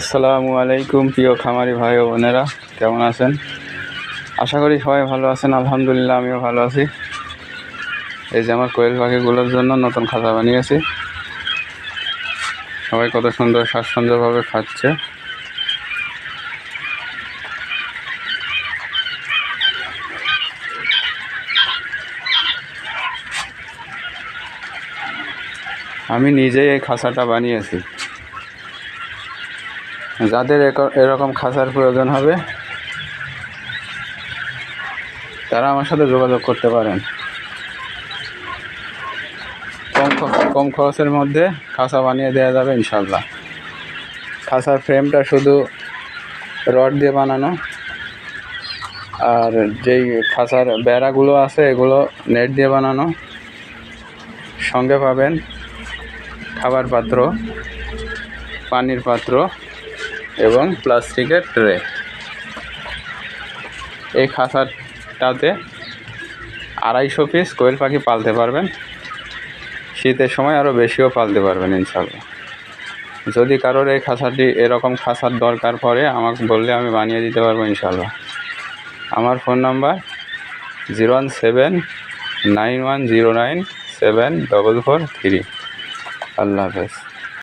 আসসালামু আলাইকুম প্রিয় খামারি ভাই ও বোনেরা, কেমন আছেন? আশা করি সবাই ভালো আছেন। আলহামদুলিল্লাহ, আমিও ভালো আছি। এই যে আমার কোয়েল পাখিগুলোর জন্য নতুন খাঁচা বানিয়েছি। সবাই কত সুন্দর স্বাচ্ছন্দ্যভাবে খাচ্ছে। আমি নিজেই এই খাঁচাটা বানিয়েছি। যাদের এরকম খাঁচার প্রয়োজন হবে তারা আমার সাথে যোগাযোগ করতে পারেন। কম খরচের মধ্যে খাঁচা বানিয়ে দেওয়া যাবে ইনশাল্লাহ। খাঁচার ফ্রেমটা শুধু রড দিয়ে বানানো, আর যেই খাঁচার বেড়াগুলো আছে এগুলো নেট দিয়ে বানানো। সঙ্গে পাবেন খাবার পাত্র, পানির পাত্র এবং প্লাস্টিকের ট্রে। এই খাঁচাটাতে 250 পিস কোয়েল পাখি পালতে পারবেন। শীতের সময় আরও বেশিও পালতে পারবেন ইনশাল্লাহ। যদি কারোর এই খাঁচাটি এরকম খাঁচার দরকার পড়ে আমাকে বললে আমি বানিয়ে দিতে পারবো ইনশাল্লাহ। আমার ফোন নাম্বার 01791097443। আল্লাহ হাফেজ।